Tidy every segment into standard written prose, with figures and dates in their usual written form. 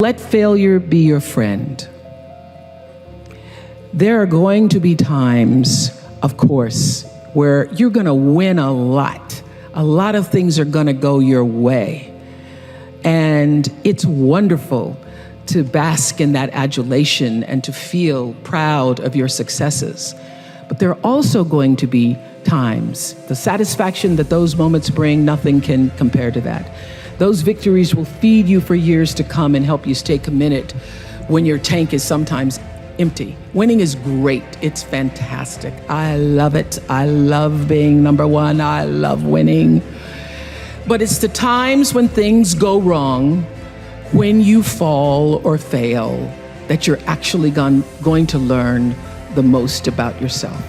Let failure be your friend. There are going to be times, of course, where you're going to win a lot. A lot of things are going to go your way. And it's wonderful to bask in that adulation and to feel proud of your successes. But there are also going to be times, the satisfaction that those moments bring, nothing can compare to that. Those victories will feed you for years to come and help you stay committed when your tank is sometimes empty. Winning is great. It's fantastic. I love it. I love being number one. I love winning. But it's the times when things go wrong, when you fall or fail, that you're actually going to learn the most about yourself.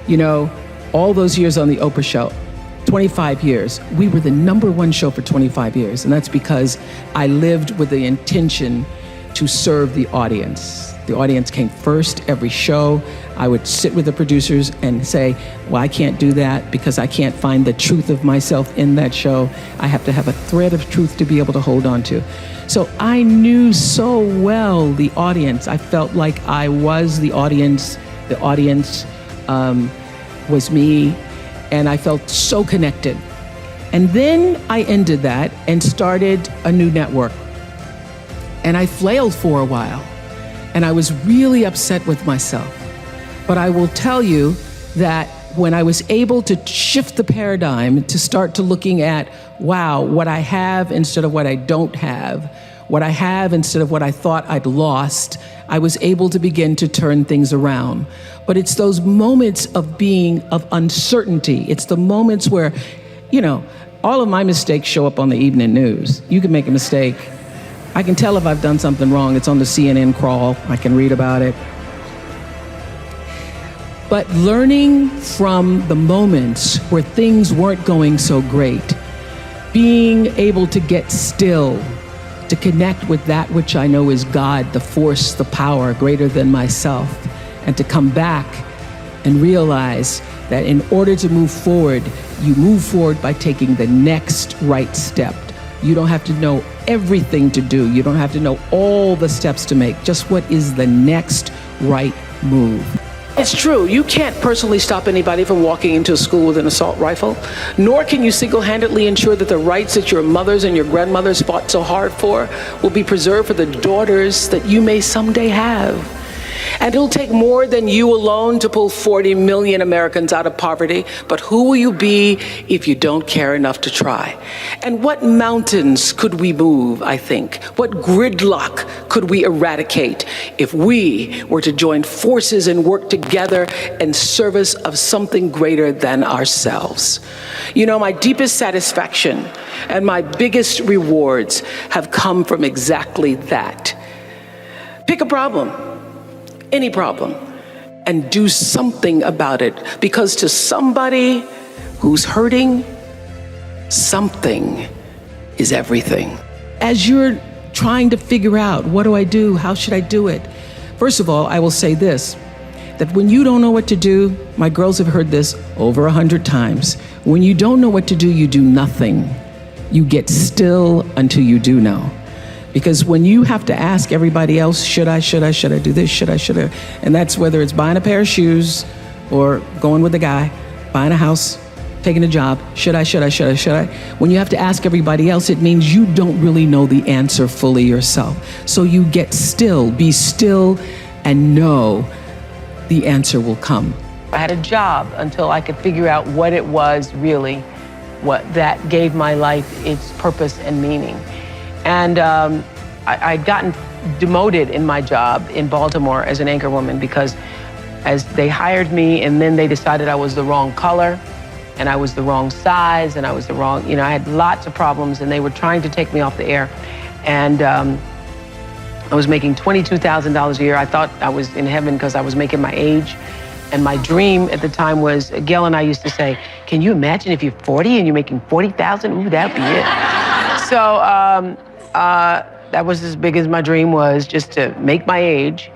You know, all those years on the Oprah show, 25 years, we were the #1 show for 25 years. And that's because I lived with the intention to serve the audience. The audience came first every show. I would sit with the producers and say, well, I can't do that because I can't find the truth of myself in that show. I have to have a thread of truth to be able to hold on to. So I knew so well the audience. I felt like I was the audience. The audience was me. And I felt so connected. And then I ended that and started a new network. And I flailed for a while. And I was really upset with myself. But I will tell you that when I was able to shift the paradigm to start to looking at, wow, what I have instead of what I don't have, what I have instead of what I thought I'd lost, I was able to begin to turn things around. But it's those moments of uncertainty. It's the moments where, you know, all of my mistakes show up on the evening news. You can make a mistake. I can tell if I've done something wrong. It's on the CNN crawl. I can read about it. But learning from the moments where things weren't going so great, being able to get still, to connect with that which I know is God, the force, the power greater than myself, and to come back and realize that in order to move forward, you move forward by taking the next right step. You don't have to know everything to do. You don't have to know all the steps to make. Just what is the next right move. It's true, you can't personally stop anybody from walking into a school with an assault rifle, nor can you single-handedly ensure that the rights that your mothers and your grandmothers fought so hard for will be preserved for the daughters that you may someday have. And it'll take more than you alone to pull 40 million Americans out of poverty, but who will you be if you don't care enough to try? And what mountains could we move, I think? What gridlock could we eradicate if we were to join forces and work together in service of something greater than ourselves? You know, my deepest satisfaction and my biggest rewards have come from exactly that. Pick a problem. Any problem, and do something about it, because to somebody who's hurting, something is everything. As you're trying to figure out, what do I do? How should I do it? First of all, I will say this, that when you don't know what to do, my girls have heard this over 100 times. When you don't know what to do, you do nothing. You get still until you do know. Because when you have to ask everybody else, should I do this, should I? And that's whether it's buying a pair of shoes or going with a guy, buying a house, taking a job, should I? When you have to ask everybody else, it means you don't really know the answer fully yourself. So you get still, be still, and know the answer will come. I had a job until I could figure out what it was really, what that gave my life its purpose and meaning. And I'd gotten demoted in my job in Baltimore as an anchor woman because as they hired me and then they decided I was the wrong color and I was the wrong size and I was the wrong, you know, I had lots of problems and they were trying to take me off the air. And I was making $22,000 a year. I thought I was in heaven because I was making my age. And my dream at the time was, Gail and I used to say, can you imagine if you're 40 and you're making 40,000? Ooh, that'd be it. So that was as big as my dream was, just to make my age.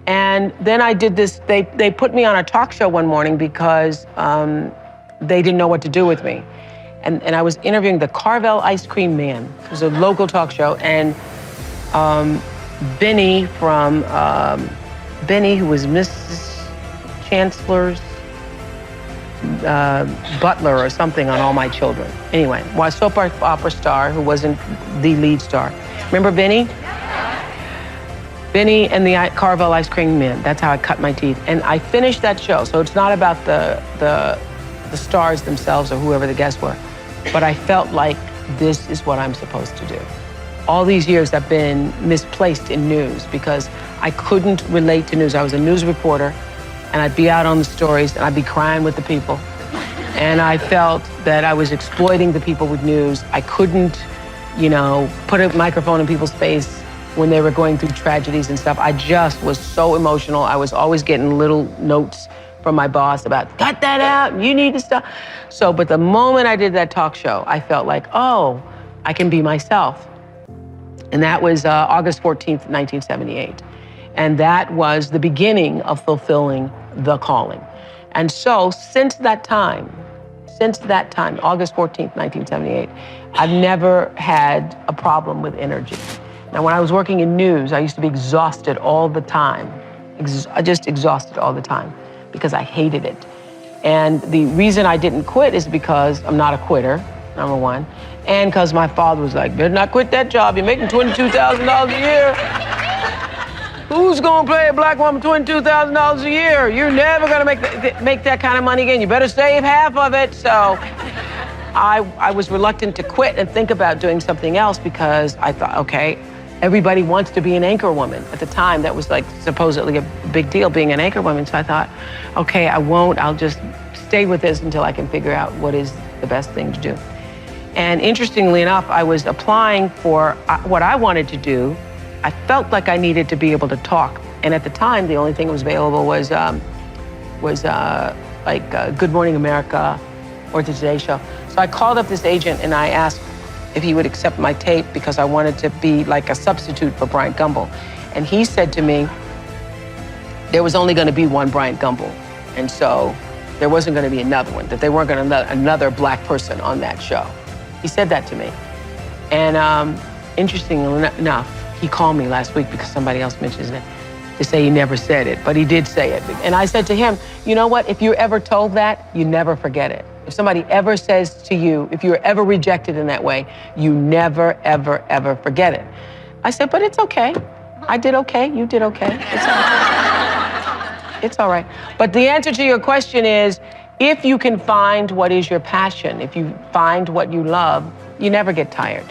And then I did this, they put me on a talk show one morning because they didn't know what to do with me. And I was interviewing the Carvel Ice Cream Man. It was a local talk show, and Benny from, Benny, who was Mrs. Chancellor's butler or something on All My Children. Anyway, was a soap opera star who wasn't the lead star. Remember Benny? Benny and the Carvel Ice Cream Man. That's how I cut my teeth. And I finished that show. So it's not about the stars themselves or whoever the guests were. But I felt like this is what I'm supposed to do. All these years I've been misplaced in news because I couldn't relate to news. I was a news reporter, and I'd be out on the stories, and I'd be crying with the people. And I felt that I was exploiting the people with news. I couldn't, put a microphone in people's face when they were going through tragedies and stuff. I just was so emotional. I was always getting little notes from my boss about, cut that out, you need to stop. So, but the moment I did that talk show, I felt like, oh, I can be myself. And that was August 14th, 1978. And that was the beginning of fulfilling the calling. And so since that time, August 14th, 1978, I've never had a problem with energy. Now, when I was working in news, I used to be exhausted all the time. Just exhausted all the time because I hated it. And the reason I didn't quit is because I'm not a quitter, number one, and because my father was like, better not quit that job. You're making $22,000 a year. Who's gonna pay a black woman $22,000 a year? You're never gonna make that kind of money again. You better save half of it. So I was reluctant to quit and think about doing something else because I thought, okay, everybody wants to be an anchor woman. At the time, that was like supposedly a big deal, being an anchor woman. So I thought, okay, I'll just stay with this until I can figure out what is the best thing to do. And interestingly enough, I was applying for what I wanted to do. I felt like I needed to be able to talk. And at the time, the only thing that was available was Good Morning America or the Today Show. So I called up this agent and I asked if he would accept my tape because I wanted to be like a substitute for Bryant Gumbel. And he said to me, there was only gonna be one Bryant Gumbel. And so there wasn't gonna be another one, that they weren't gonna another black person on that show. He said that to me. And interestingly enough, he called me last week because somebody else mentioned it to say he never said it, but he did say it. And I said to him, you know what? If you're ever told that, you never forget it. If somebody ever says to you, if you're ever rejected in that way, you never, ever, ever forget it. I said, but it's okay. I did okay, you did okay. It's all right. It's all right. But the answer to your question is, if you can find what is your passion, if you find what you love, you never get tired.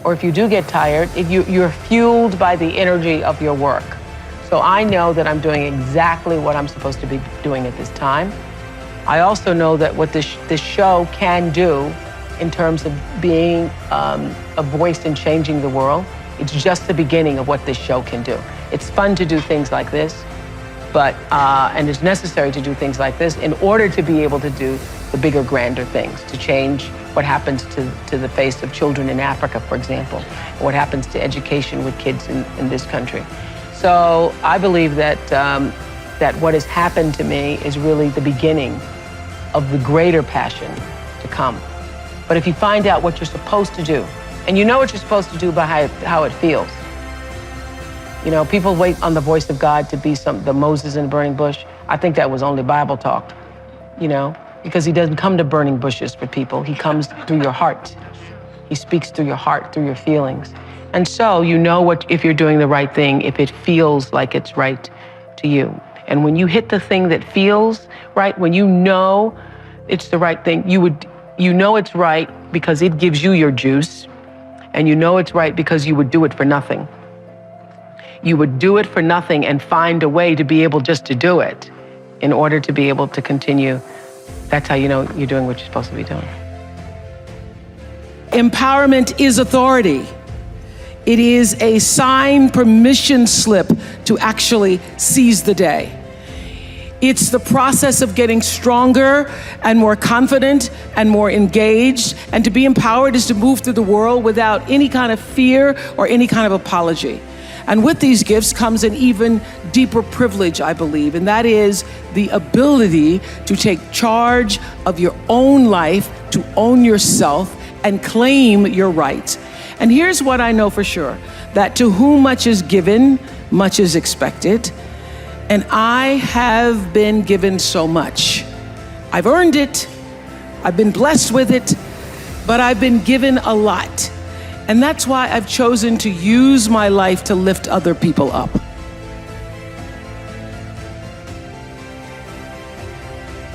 Or if you do get tired, you're fueled by the energy of your work. So I know that I'm doing exactly what I'm supposed to be doing at this time. I also know that what this show can do in terms of being a voice in changing the world, it's just the beginning of what this show can do. It's fun to do things like this, but and it's necessary to do things like this in order to be able to do the bigger, grander things, to change what happens to the face of children in Africa, for example, and what happens to education with kids in this country. So I believe that that what has happened to me is really the beginning of the greater passion to come. But if you find out what you're supposed to do, and you know what you're supposed to do by how it feels. You know, people wait on the voice of God to be the Moses in the burning bush. I think that was only Bible talk, because he doesn't come to burning bushes for people. He comes through your heart. He speaks through your heart, through your feelings. And so you know if you're doing the right thing, if it feels like it's right to you. And when you hit the thing that feels right, when you know it's the right thing, you know it's right because it gives you your juice, and you know it's right because you would do it for nothing. You would do it for nothing and find a way to be able just to do it in order to be able to continue. That's how you know you're doing what you're supposed to be doing. Empowerment is authority. It is a signed permission slip to actually seize the day. It's the process of getting stronger and more confident and more engaged. And to be empowered is to move through the world without any kind of fear or any kind of apology. And with these gifts comes an even deeper privilege, I believe, and that is the ability to take charge of your own life, to own yourself and claim your rights. And here's what I know for sure, that to whom much is given, much is expected. And I have been given so much. I've earned it, I've been blessed with it, but I've been given a lot. And that's why I've chosen to use my life to lift other people up.